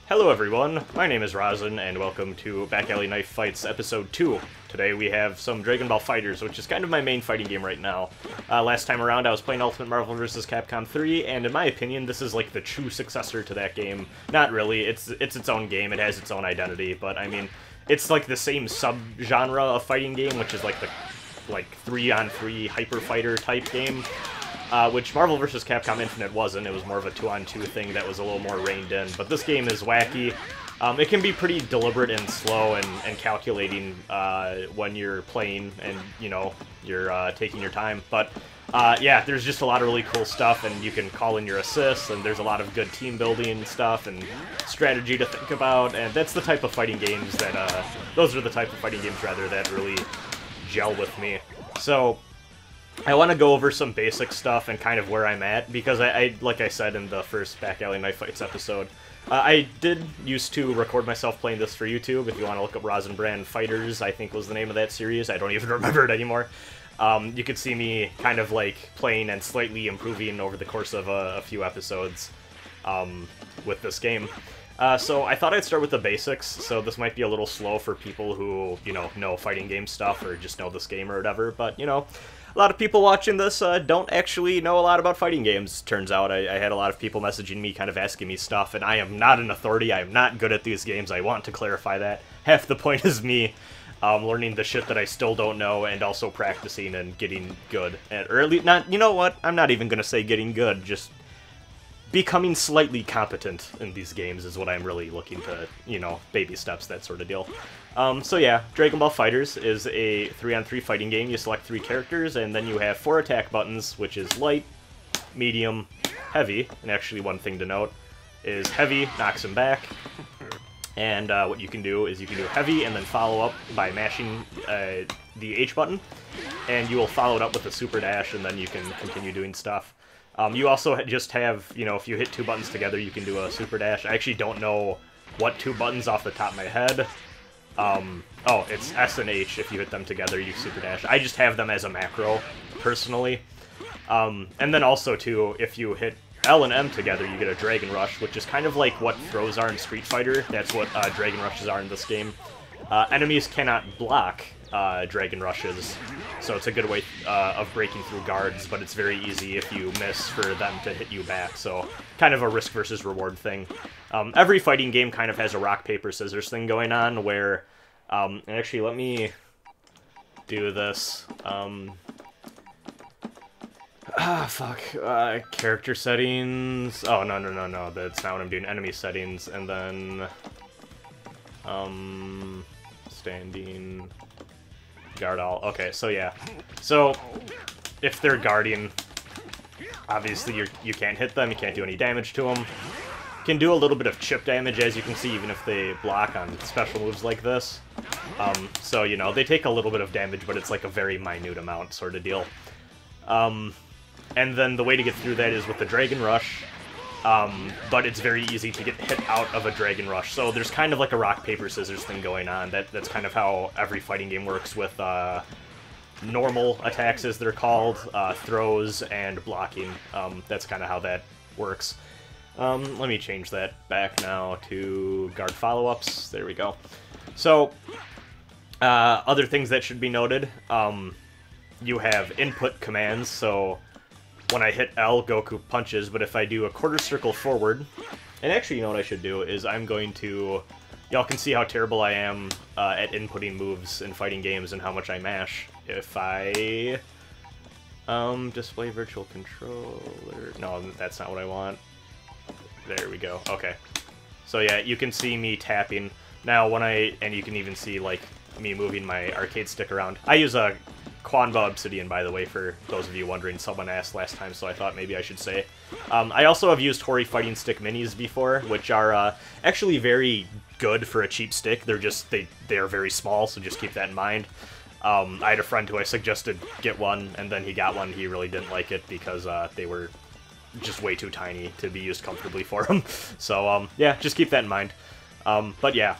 Hello everyone, my name is Rosin, and welcome to Back Alley Knife Fights Episode 2. Today we have some Dragon Ball FighterZ, which is kind of my main fighting game right now. Last time around I was playing Ultimate Marvel vs. Capcom 3, and in my opinion this is like the true successor to that game. Not really, it's its own game, it has its own identity, but I mean, it's like the same sub-genre of fighting game, which is like the 3-on-3 hyper fighter type game. Which Marvel vs. Capcom Infinite wasn't. It was more of a 2-on-2 thing that was a little more reined in. But this game is wacky. It can be pretty deliberate and slow and calculating when you're playing and, you know, you're taking your time. But, yeah, there's just a lot of really cool stuff, and you can call in your assists, and there's a lot of good team building stuff and strategy to think about, and that's the type of fighting games that, those are the type of fighting games, rather, that really gel with me. So I want to go over some basic stuff and kind of where I'm at, because I like I said in the first Back Alley Knife Fights episode, I did used to record myself playing this for YouTube. If you want to look up Rosin Brand FighterZ, I think was the name of that series. I don't even remember it anymore. You could see me kind of like playing and slightly improving over the course of a few episodes with this game. So I thought I'd start with the basics, so this might be a little slow for people who, you know fighting game stuff or just know this game or whatever, but, you know, a lot of people watching this don't actually know a lot about fighting games, turns out. I had a lot of people messaging me, kind of asking me stuff, and I am not an authority. I am not good at these games. I want to clarify that. Half the point is me learning the shit that I still don't know, and also practicing and getting good. Or at least, not, you know what? I'm not even going to say getting good, just becoming slightly competent in these games is what I'm really looking to, you know, baby steps, that sort of deal. So yeah, Dragon Ball FighterZ is a 3-on-3 fighting game. You select 3 characters, and then you have 4 attack buttons, which is light, medium, heavy. And actually, one thing to note is heavy knocks him back. And what you can do is you can do heavy and then follow up by mashing the H button, and you will follow it up with a super dash, and then you can continue doing stuff. You also just have, you know, if you hit 2 buttons together, you can do a super dash. I actually don't know what 2 buttons off the top of my head. Oh, it's S and H. If you hit them together, you super dash. I just have them as a macro, personally. And then also, too, if you hit L and M together, you get a Dragon Rush, which is kind of like what throws are in Street Fighter. That's what Dragon Rushes are in this game. Enemies cannot block Dragon Rushes, so it's a good way of breaking through guards, but it's very easy if you miss for them to hit you back, so kind of a risk versus reward thing. Every fighting game kind of has a rock, paper, scissors thing going on, where, actually, let me do this. Character settings. Oh, no, that's not what I'm doing. Enemy settings, and then, standing, guard all. Okay, so yeah. So, if they're guarding, obviously you can't hit them, you can't do any damage to them. You can do a little bit of chip damage, as you can see, even if they block on special moves like this. So, you know, they take a little bit of damage, but it's like a very minute amount sort of deal. And then the way to get through that is with the Dragon Rush. But it's very easy to get hit out of a Dragon Rush. So there's kind of like a rock, paper, scissors thing going on. That's kind of how every fighting game works with normal attacks, as they're called, throws, and blocking. That's kind of how that works. Let me change that back now to guard follow-ups. There we go. So, other things that should be noted. You have input commands, so when I hit L, Goku punches, but if I do a quarter circle forward, and actually, you know what I should do, is I'm going to, y'all can see how terrible I am at inputting moves in fighting games and how much I mash. If I, display virtual controller, no, that's not what I want. There we go, okay. So yeah, you can see me tapping. Now and you can even see, like, me moving my arcade stick around. I use a Quanba Obsidian, by the way, for those of you wondering. Someone asked last time, so I thought maybe I should say. I also have used Hori Fighting Stick Minis before, which are actually very good for a cheap stick. They're just, they are very small, so just keep that in mind. I had a friend who I suggested get one, and then he got one. He really didn't like it because they were just way too tiny to be used comfortably for him. So, yeah, just keep that in mind. But yeah,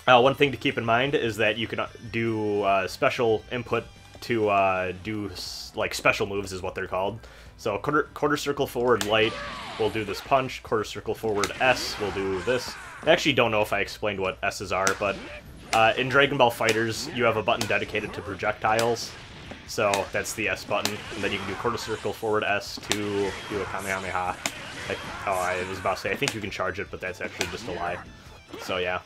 one thing to keep in mind is that you can do special input to do, like, special moves is what they're called. So quarter circle forward light will do this punch, quarter circle forward S will do this, I actually don't know if I explained what S's are, but in Dragon Ball FighterZ, you have a button dedicated to projectiles. So that's the S button, and then you can do quarter circle, forward S to do a Kamehameha. I was about to say, I think you can charge it, but that's actually just a lie. So yeah.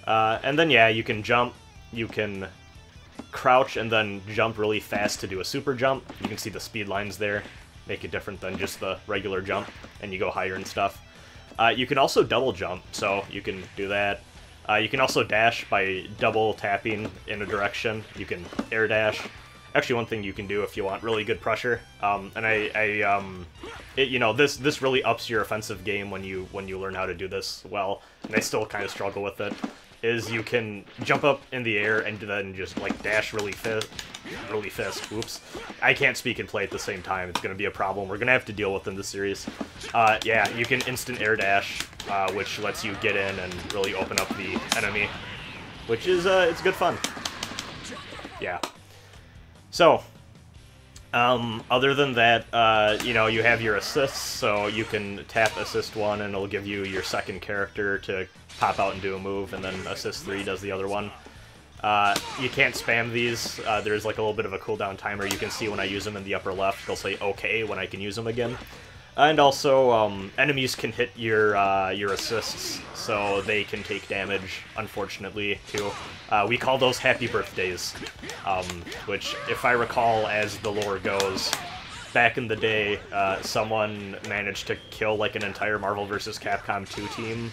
And then yeah, you can jump, you can crouch and then jump really fast to do a super jump. You can see the speed lines there, make it different than just the regular jump, and you go higher and stuff. You can also double jump, so you can do that. You can also dash by double tapping in a direction. You can air dash. Actually, one thing you can do if you want really good pressure, and you know, this really ups your offensive game when you learn how to do this well. And I still kind of struggle with it. Is you can jump up in the air and then just like dash really fast. Oops, I can't speak and play at the same time. It's gonna be a problem. We're gonna have to deal with in the series. Yeah, you can instant air dash, which lets you get in and really open up the enemy, which is it's good fun. Yeah. So, other than that, you know, you have your assists, so you can tap assist 1 and it'll give you your second character to pop out and do a move, and then assist 3 does the other one. You can't spam these. There's like a little bit of a cooldown timer. You can see when I use them in the upper left, they'll say okay when I can use them again. And also, enemies can hit your assists, so they can take damage, unfortunately, too. We call those happy birthdays, which, if I recall as the lore goes, back in the day, someone managed to kill, like, an entire Marvel vs. Capcom 2 team,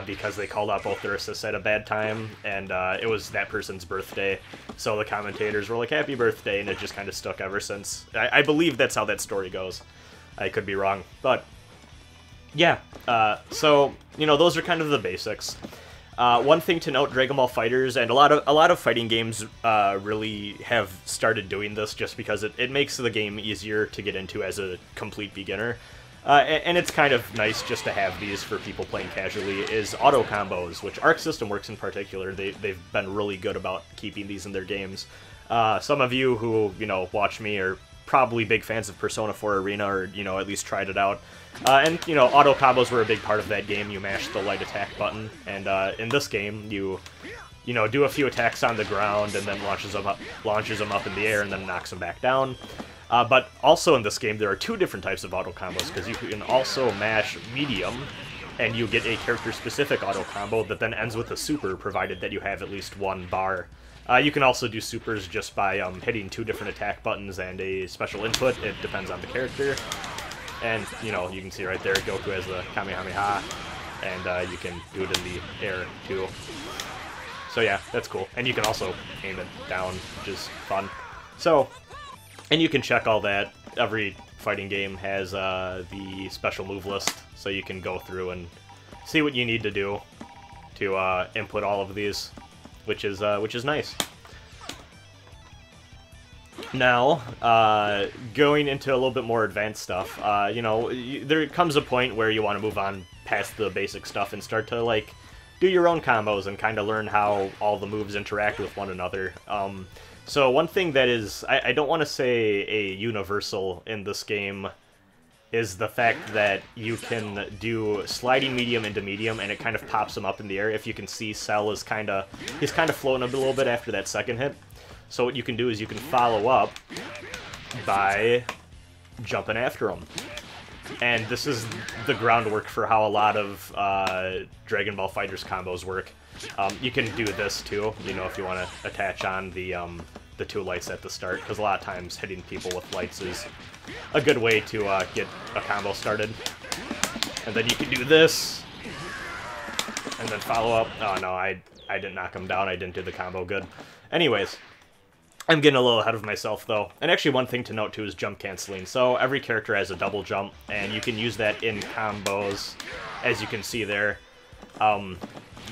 because they called out both their assists at a bad time, and it was that person's birthday. So the commentators were like, happy birthday, and it just kind of stuck ever since. I believe that's how that story goes. I could be wrong, but yeah, so, you know, those are kind of the basics. One thing to note, Dragon Ball FighterZ, and a lot of fighting games really have started doing this just because it makes the game easier to get into as a complete beginner. And it's kind of nice just to have these for people playing casually, is auto combos, which Arc System Works in particular, they've been really good about keeping these in their games. Some of you who, you know, watch me are probably big fans of Persona 4 Arena, or, you know, at least tried it out. And, you know, auto combos were a big part of that game. You mash the light attack button, and in this game, you know, do a few attacks on the ground, and then launches them up in the air, and then knocks them back down. But also in this game, there are 2 different types of auto combos, because you can also mash medium, and you get a character-specific auto combo that then ends with a super, provided that you have at least 1 bar. You can also do supers just by hitting 2 different attack buttons and a special input. It depends on the character. And, you know, you can see right there, Goku has the Kamehameha, and you can do it in the air, too. So yeah, that's cool. And you can also aim it down, which is fun. So, and you can check all that. Every fighting game has the special move list, so you can go through and see what you need to do to input all of these, which is nice. Now, going into a little bit more advanced stuff, you know, there comes a point where you want to move on past the basic stuff and start to, like, do your own combos and kind of learn how all the moves interact with one another. So one thing that is, I don't want to say a universal in this game, is the fact that you can do sliding medium into medium, and it kind of pops him up in the air. If you can see, Cell is he's kind of floating a little bit after that second hit. So what you can do is you can follow up by jumping after him. And this is the groundwork for how a lot of Dragon Ball FighterZ combos work. You can do this too, you know, if you want to attach on the 2 lights at the start, because a lot of times hitting people with lights is a good way to get a combo started. And then you can do this, and then follow up. Oh no, I didn't knock him down, I didn't do the combo good. Anyways, I'm getting a little ahead of myself, though. And actually, one thing to note, too, is jump canceling. So every character has a double jump, and you can use that in combos, as you can see there.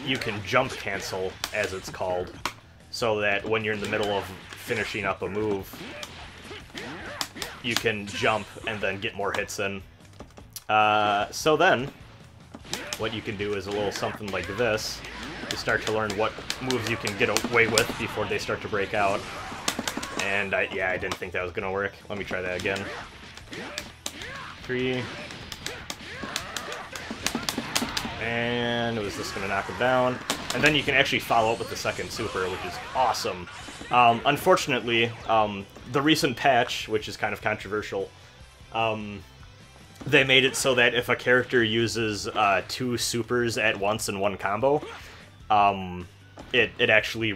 You can jump cancel, as it's called, so that when you're in the middle of finishing up a move, you can jump and then get more hits in. So then, what you can do is a little something like this. You start to learn what moves you can get away with before they start to break out. And yeah, I didn't think that was gonna work. Let me try that again. 3. And was this going to knock him down? And then you can actually follow up with the second super, which is awesome. Unfortunately, the recent patch, which is kind of controversial, they made it so that if a character uses 2 supers at once in one combo, it actually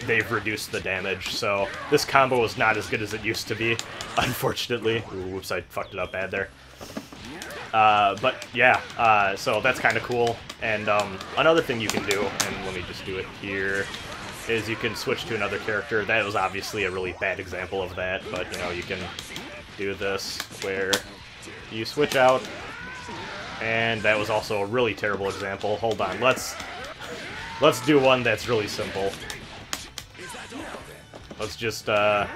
they've reduced the damage. So this combo is not as good as it used to be, unfortunately. Ooh, whoops, I fucked it up bad there. But yeah, so that's kind of cool. And another thing you can do, and let me just do it here, is you can switch to another character. That was obviously a really bad example of that, but you know, you can do this where you switch out, and that was also a really terrible example. Hold on, let's do one that's really simple. Let's just fuck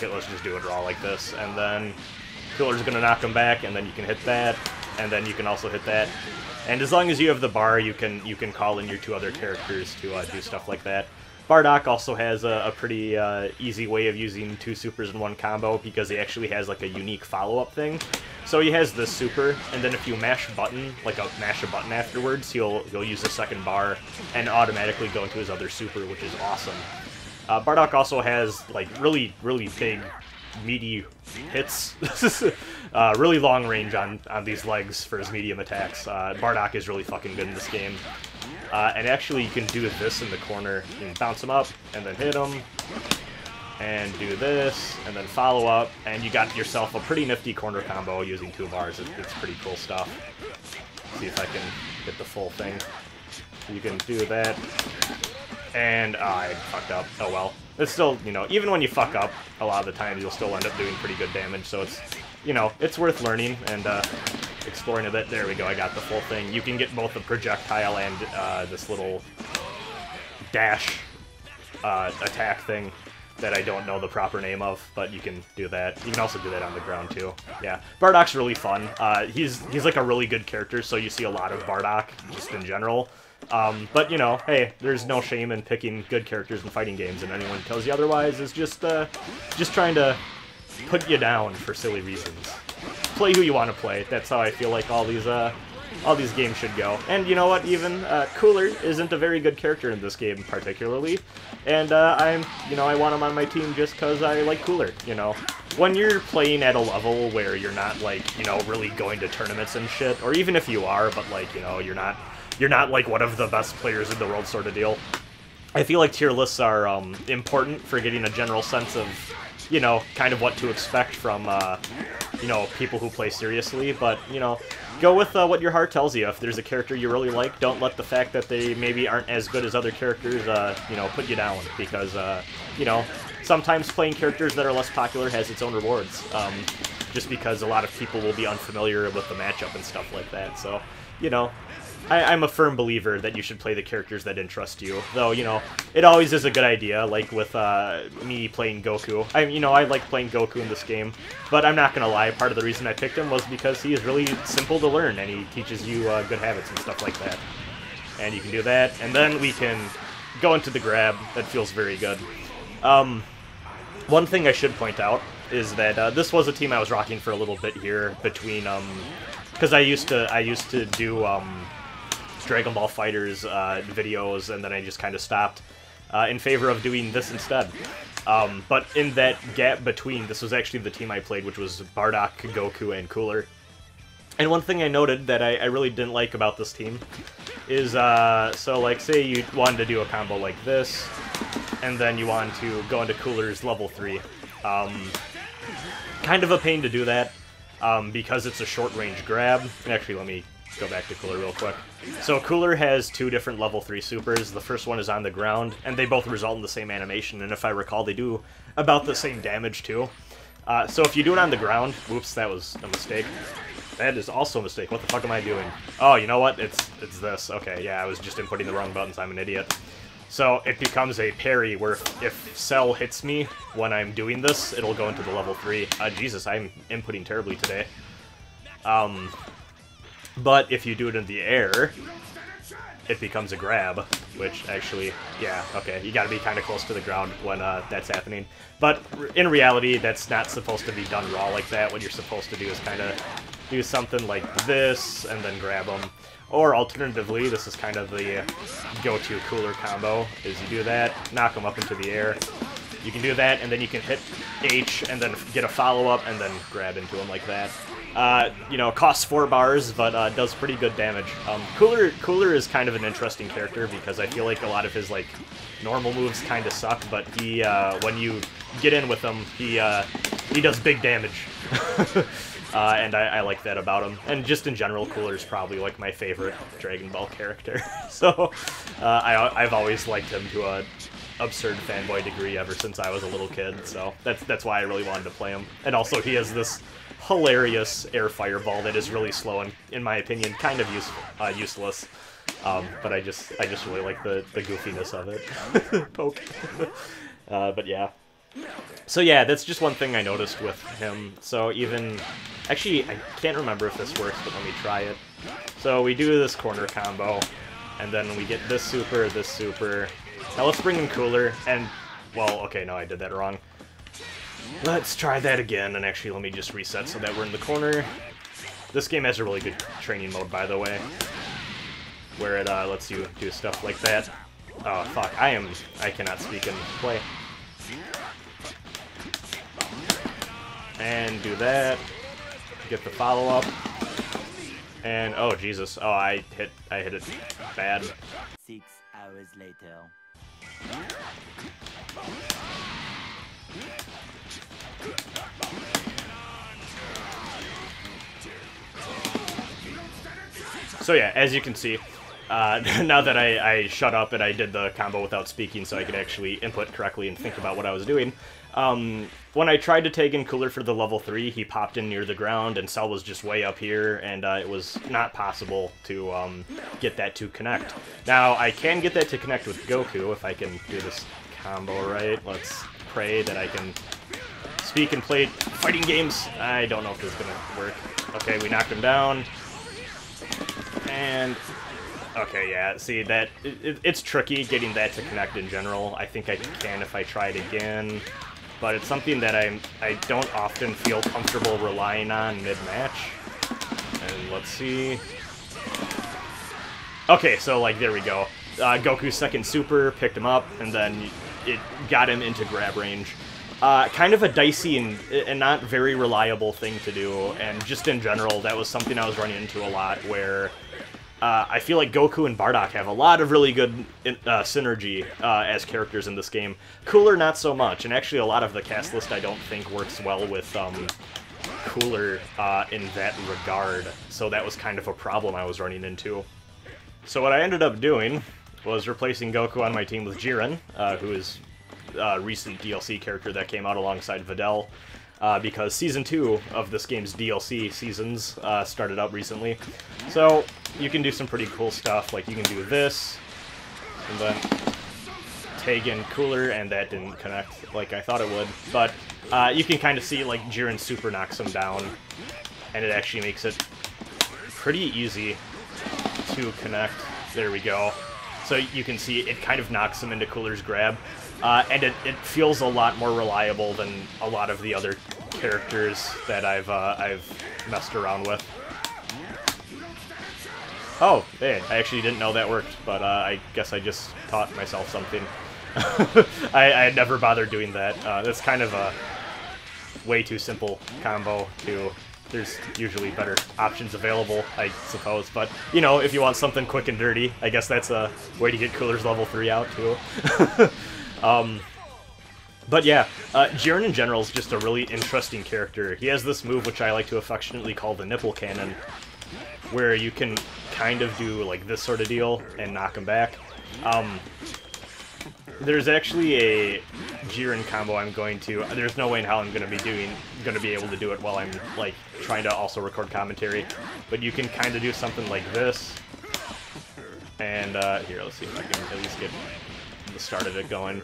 it, let's just do it raw like this, and then Cooler's gonna knock him back, and then you can hit that, and then you can also hit that. And as long as you have the bar, you can call in your 2 other characters to do stuff like that. Bardock also has a pretty easy way of using 2 supers in one combo, because he actually has like a unique follow-up thing. So he has this super, and then if you mash a button afterwards, he'll use the second bar and automatically go into his other super, which is awesome. Bardock also has like really big, meaty hits. Really long range on these legs for his medium attacks. Bardock is really fucking good in this game. And actually you can do this in the corner. You can bounce him up, and then hit him, and do this, and then follow up, and you got yourself a pretty nifty corner combo using 2 bars. It's pretty cool stuff. See if I can get the full thing. You can do that. And I fucked up. Oh well. It's still, you know, even when you fuck up, a lot of the times you'll still end up doing pretty good damage, so it's, you know, it's worth learning and exploring a bit. There we go, I got the full thing. You can get both the projectile and this little dash attack thing that I don't know the proper name of, but you can do that. You can also do that on the ground too. Yeah, Bardock's really fun. He's like a really good character, so you see a lot of Bardock just in general. But, you know, hey, there's no shame in picking good characters in fighting games, and anyone who tells you otherwise is just trying to put you down for silly reasons. Play who you want to play. That's how I feel like all these games should go. And you know what, even Cooler isn't a very good character in this game particularly, and I want him on my team just because I like Cooler, you know. When you're playing at a level where you're not, like, you know, really going to tournaments and shit, or even if you are, but, like, you know, you're not like one of the best players in the world sort of deal, I feel like tier lists are important for getting a general sense of, you know, kind of what to expect from, you know, people who play seriously. But, you know, go with what your heart tells you. If there's a character you really like, don't let the fact that they maybe aren't as good as other characters, you know, put you down. Because, you know, sometimes playing characters that are less popular has its own rewards. Just because a lot of people will be unfamiliar with the matchup and stuff like that. So, you know, I'm a firm believer that you should play the characters that interest you, though, you know, it always is a good idea, like with me playing Goku. I like playing Goku in this game, but I'm not gonna lie, part of the reason I picked him was because he is really simple to learn, and he teaches you good habits and stuff like that. And you can do that, and then we can go into the grab. That feels very good. One thing I should point out is that this was a team I was rocking for a little bit here between, because I used to do, Dragon Ball FighterZ videos, and then I just kind of stopped in favor of doing this instead. But in that gap between, this was actually the team I played, which was Bardock, Goku, and Cooler. And one thing I noted that I really didn't like about this team is, so like, say you wanted to do a combo like this, and then you wanted to go into Cooler's level 3. Kind of a pain to do that, because it's a short-range grab. And actually, let me go back to Cooler real quick. So Cooler has 2 different level 3 supers. The first one is on the ground, and they both result in the same animation, and if I recall, they do about the same damage too. So if you do it on the ground, whoops, that was a mistake. That is also a mistake. What the fuck am I doing? Oh, you know what? It's this. Okay, yeah, I was just inputting the wrong buttons. I'm an idiot. So it becomes a parry where if Cell hits me when I'm doing this, it'll go into the level 3. Jesus, I'm inputting terribly today. But if you do it in the air, it becomes a grab, which actually, yeah, okay, you gotta be kind of close to the ground when that's happening. But in reality, that's not supposed to be done raw like that. What you're supposed to do is kind of do something like this, and then grab them. Or alternatively, this is kind of the go-to cooler combo, is you do that, knock him up into the air. You can do that, and then you can hit H, and then get a follow-up, and then grab into him like that. You know, costs 4 bars, but does pretty good damage. Cooler is kind of an interesting character, because I feel like a lot of his, like, normal moves kind of suck, but he, when you get in with him, he does big damage. And I like that about him. And just in general, Cooler's probably, like, my favorite Dragon Ball character. So, I've always liked him to a absurd fanboy degree ever since I was a little kid, so that's why I really wanted to play him. And also, he has this hilarious air fireball that is really slow and, in my opinion, kind of useless. But I just really like the goofiness of it. Poke. But yeah. So yeah, that's just one thing I noticed with him. So even... Actually, I can't remember if this works, but let me try it. So we do this corner combo, and then we get this super, this super. Now let's bring in Cooler, and... Well, okay, no, I did that wrong. Let's try that again, and actually let me just reset so that we're in the corner. This game has a really good training mode, by the way, where it lets you do stuff like that. Oh, fuck, I cannot speak and play. And do that. Get the follow-up. And, oh, Jesus. Oh, I hit it bad. 6 hours later. So yeah, as you can see, now that I shut up and I did the combo without speaking so I could actually input correctly and think about what I was doing, when I tried to take in Cooler for the level 3, he popped in near the ground and Cell was just way up here, and it was not possible to get that to connect. Now, I can get that to connect with Goku if I can do this combo right. Let's pray that I can speak and play fighting games. I don't know if this is going to work. Okay, we knocked him down. And... Okay, yeah, see, that it's tricky getting that to connect in general. I think I can if I try it again. But it's something that I don't often feel comfortable relying on mid-match. And let's see... Okay, so, like, there we go. Goku's second super picked him up, and then it got him into grab range. Kind of a dicey and not very reliable thing to do, and just in general, that was something I was running into a lot, where... I feel like Goku and Bardock have a lot of really good synergy as characters in this game. Cooler, not so much, and actually a lot of the cast list I don't think works well with Cooler in that regard, so that was kind of a problem I was running into. So what I ended up doing was replacing Goku on my team with Jiren, who is a recent DLC character that came out alongside Videl. Because Season 2 of this game's DLC seasons started up recently. So, you can do some pretty cool stuff, like you can do this, and then tag in Cooler, and that didn't connect like I thought it would. But you can kind of see, like, Jiren super knocks him down, and it actually makes it pretty easy to connect. There we go. So you can see it kind of knocks him into Cooler's grab. And it feels a lot more reliable than a lot of the other characters that I've messed around with. Oh, hey, I actually didn't know that worked, but I guess I just taught myself something. I had never bothered doing that. That's kind of a way too simple combo to... There's usually better options available, I suppose, but, you know, if you want something quick and dirty, I guess that's a way to get Cooler's level 3 out, too. But yeah, Jiren in general is just a really interesting character. He has this move which I like to affectionately call the nipple cannon, where you can kind of do like this sort of deal and knock him back. There's actually a Jiren combo I'm going to... There's no way in hell I'm going to be able to do it while I'm like trying to also record commentary, but you can kind of do something like this. And here, let's see if I can at least get the start of it going.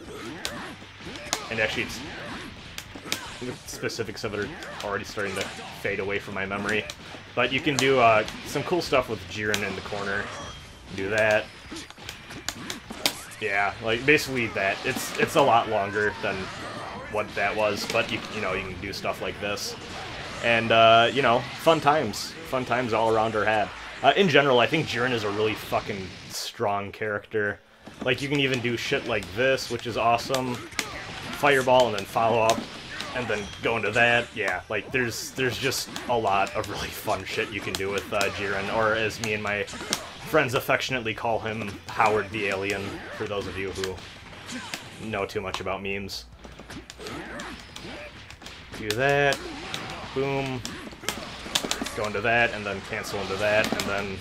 And actually, the specifics of it are already starting to fade away from my memory. But you can do some cool stuff with Jiren in the corner. Do that. Yeah, like basically that. It's a lot longer than what that was, but you know, you can do stuff like this. And you know, fun times all around are had. In general, I think Jiren is a really fucking strong character. Like, you can even do shit like this, which is awesome. Fireball and then follow up, and then go into that. Yeah, like, there's just a lot of really fun shit you can do with Jiren, or as me and my friends affectionately call him, Howard the Alien, for those of you who know too much about memes. Do that. Boom. Go into that, and then cancel into that, and then...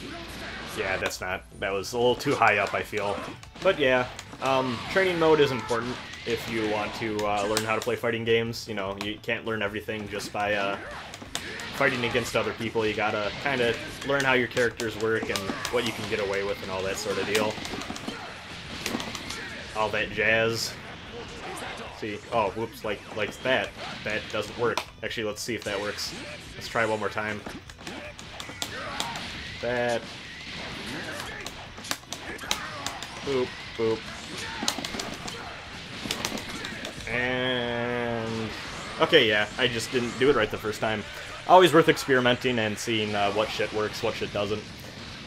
Yeah, that was a little too high up, I feel. But yeah, training mode is important if you want to learn how to play fighting games. You know, you can't learn everything just by fighting against other people. You gotta kind of learn how your characters work and what you can get away with and all that sort of deal. All that jazz. See, oh, whoops, like that. That doesn't work. Actually, let's see if that works. Let's try one more time. That. Boop, boop. And... Okay, yeah, I just didn't do it right the first time. Always worth experimenting and seeing what shit works, what shit doesn't.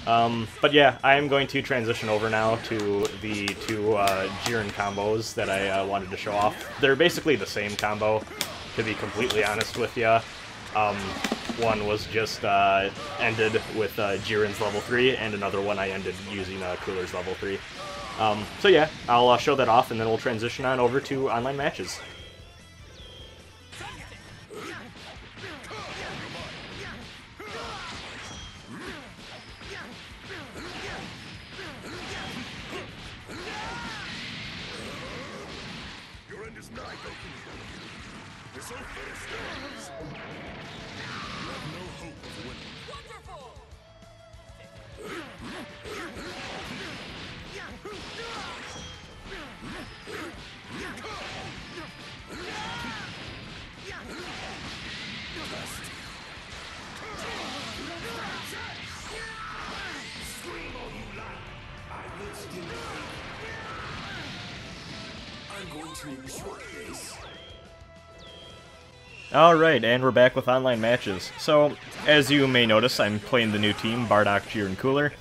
But yeah, I am going to transition over now to the two Jiren combos that I wanted to show off. They're basically the same combo, to be completely honest with ya. One was just ended with Jiren's level 3, and another one I ended using Cooler's level 3. So yeah, I'll show that off, and then we'll transition on over to online matches. Alright, and we're back with online matches. So, as you may notice, I'm playing the new team, Bardock, Jiren, Cooler.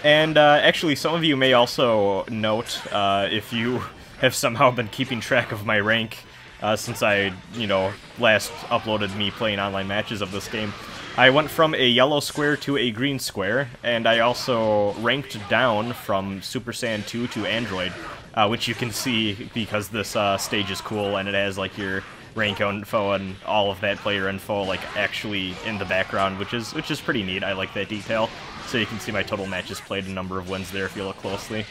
And actually, some of you may also note, if you have somehow been keeping track of my rank since I, last uploaded me playing online matches of this game, I went from a yellow square to a green square, and I also ranked down from Super Saiyan 2 to Android, which you can see because this stage is cool and it has like your rank info and all of that player info like actually in the background, which is pretty neat. I like that detail. So you can see my total matches played and number of wins there if you look closely.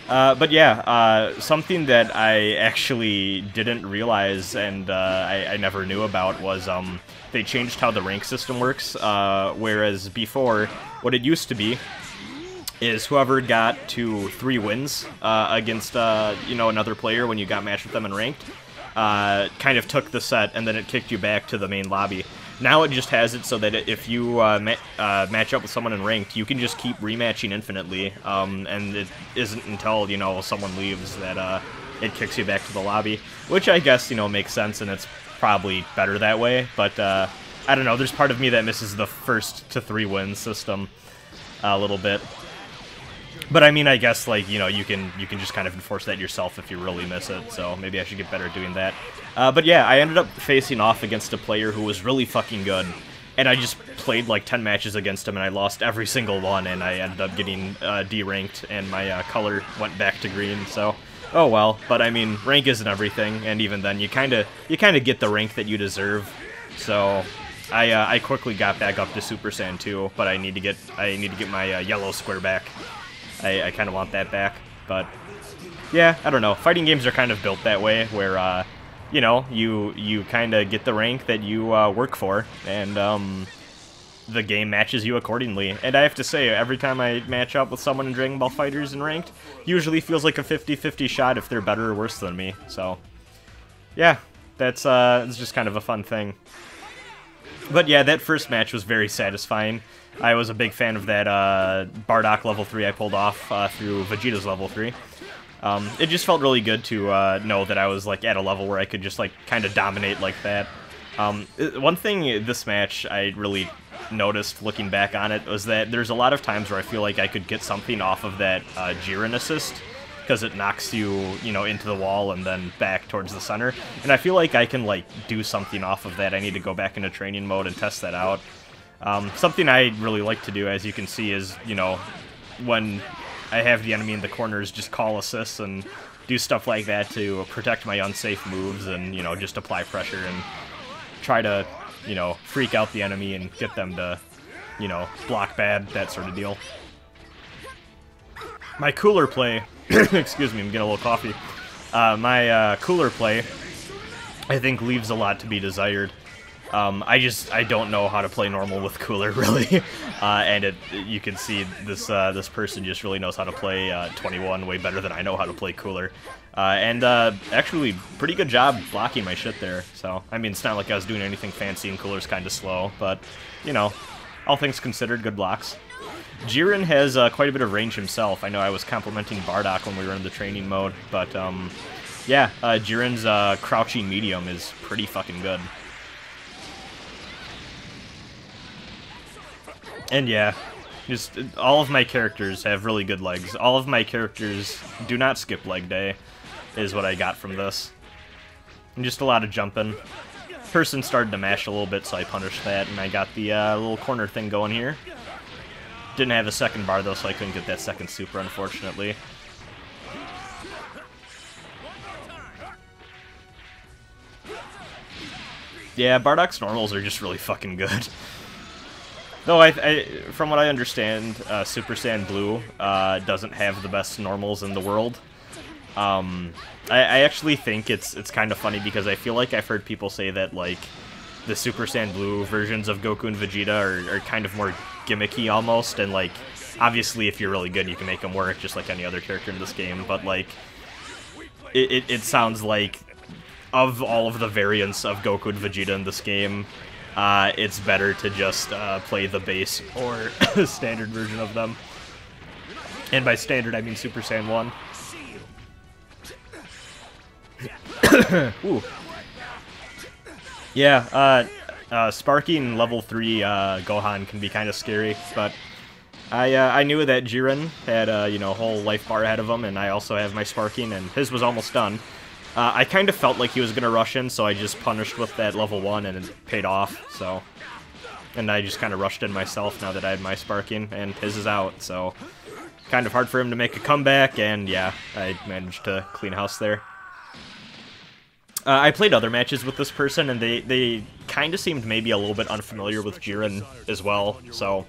But yeah, something that I actually didn't realize and I never knew about was they changed how the rank system works, whereas before, what it used to be is whoever got to 3 wins against another player when you got matched with them in ranked, kind of took the set, and then it kicked you back to the main lobby. Now it just has it so that if you match up with someone in ranked, you can just keep rematching infinitely, and it isn't until, someone leaves that it kicks you back to the lobby, which I guess, makes sense, and it's probably better that way, but I don't know, there's part of me that misses the first to 3 win system a little bit. But I mean, I guess, like, you can just kind of enforce that yourself if you really miss it, so maybe I should get better at doing that. But yeah, I ended up facing off against a player who was really fucking good, and I just played like 10 matches against him, and I lost every single one, and I ended up getting D-ranked, and my color went back to green, so oh well. But I mean, rank isn't everything, and even then, you kind of get the rank that you deserve, so I quickly got back up to Super Saiyan 2, but I need to get my yellow square back. I kind of want that back, but yeah, I don't know. Fighting games are kind of built that way, where you kind of get the rank that you work for, and the game matches you accordingly. And I have to say, every time I match up with someone in Dragon Ball FighterZ in ranked, usually feels like a 50-50 shot if they're better or worse than me. So yeah, it's just kind of a fun thing. But yeah, that first match was very satisfying. I was a big fan of that Bardock level 3 I pulled off through Vegeta's level 3. It just felt really good to know that I was like at a level where I could just like kind of dominate like that. One thing this match I really noticed looking back on it was that there's a lot of times where I feel like I could get something off of that Jiren assist, because it knocks you, you know, into the wall and then back towards the center. And I feel like I can, like, do something off of that. I need to go back into training mode and test that out. Something I really like to do, as you can see, is, you know, when I have the enemy in the corners, just call assists and do stuff like that to protect my unsafe moves and, you know, just apply pressure and try to, you know, freak out the enemy and get them to, you know, block bad, that sort of deal. My cooler play, excuse me, I'm getting a little coffee. My cooler play, I think, leaves a lot to be desired. I don't know how to play normal with cooler, really. And you can see this person just really knows how to play 21 way better than I know how to play cooler. And actually, pretty good job blocking my shit there. So, I mean, it's not like I was doing anything fancy and cooler's kind of slow, but, you know, all things considered, good blocks. Jiren has quite a bit of range himself. I know I was complimenting Bardock when we were in the training mode, but, yeah, Jiren's crouching medium is pretty fucking good. And yeah, just all of my characters have really good legs. All of my characters do not skip leg day, is what I got from this. And just a lot of jumping. Person started to mash a little bit, so I punished that, and I got the little corner thing going here. Didn't have a second bar, though, so I couldn't get that second super, unfortunately. Yeah, Bardock's normals are just really fucking good. Though, from what I understand, Super Saiyan Blue doesn't have the best normals in the world. I actually think it's kind of funny because I feel like I've heard people say that, like, the Super Saiyan Blue versions of Goku and Vegeta are kind of more gimmicky almost, and, like, obviously if you're really good you can make them work just like any other character in this game, but, like, it sounds like of all of the variants of Goku and Vegeta in this game, it's better to just play the base or standard version of them. And by standard, I mean Super Saiyan 1. Ooh. Yeah, sparking level 3 Gohan can be kind of scary, but I knew that Jiren had you know, a whole life bar ahead of him, and I also have my sparking, and his was almost done. I kind of felt like he was going to rush in, so I just punished with that level 1, and it paid off, so... And I just kind of rushed in myself now that I had my sparking, and his is out, so... Kind of hard for him to make a comeback, and yeah, I managed to clean house there. I played other matches with this person, and they kind of seemed maybe a little bit unfamiliar with Jiren as well, so...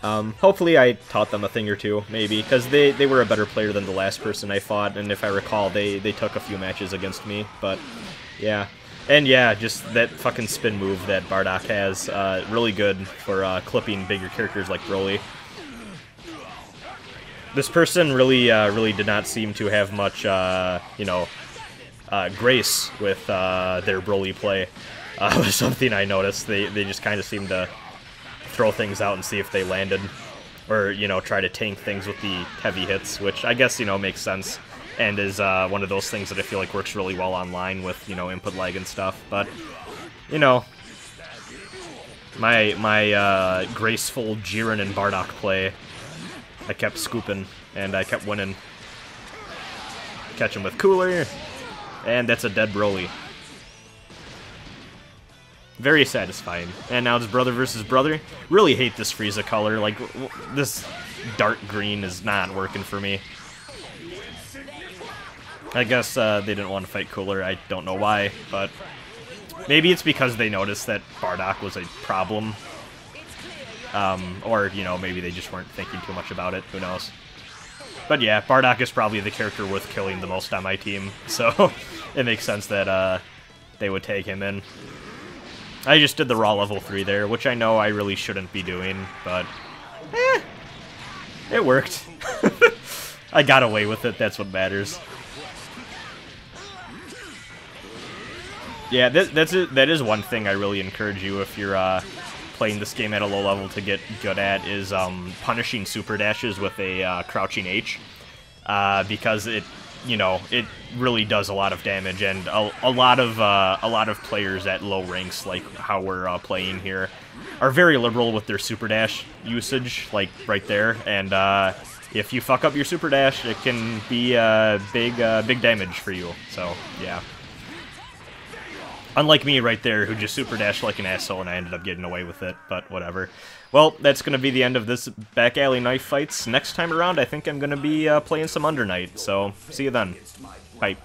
hopefully I taught them a thing or two, maybe, because they were a better player than the last person I fought, and if I recall, they took a few matches against me, but yeah. And yeah, just that fucking spin move that Bardock has, really good for clipping bigger characters like Broly. This person really did not seem to have much, you know, grace with their Broly play. Was something I noticed. They just kind of seemed to throw things out and see if they landed, or, you know, try to tank things with the heavy hits, which I guess, you know, makes sense, and is one of those things that I feel like works really well online with, you know, input lag and stuff, but, you know, my graceful Jiren and Bardock play, I kept scooping, and I kept winning. Catch him with cooler, and that's a dead Broly. Very satisfying. And now it's brother versus brother. Really hate this Frieza color. Like, this dark green is not working for me. I guess they didn't want to fight Cooler. I don't know why, but maybe it's because they noticed that Bardock was a problem. Or, you know, maybe they just weren't thinking too much about it. Who knows? But yeah, Bardock is probably the character worth killing the most on my team, so it makes sense that they would take him in. I just did the raw level 3 there, which I know I really shouldn't be doing, but it worked. I got away with it, that's what matters. Yeah, that is one thing I really encourage you if you're playing this game at a low level to get good at, is punishing super dashes with a crouching H, because it you know, it really does a lot of damage, and a lot of players at low ranks, like how we're playing here, are very liberal with their super dash usage, like right there. And if you fuck up your super dash, it can be big damage for you. So yeah. Unlike me right there, who just super dashed like an asshole, and I ended up getting away with it, but whatever. Well, that's going to be the end of this Back Alley Knife Fights. Next time around, I think I'm going to be playing some Under Night, so see you then. Bye.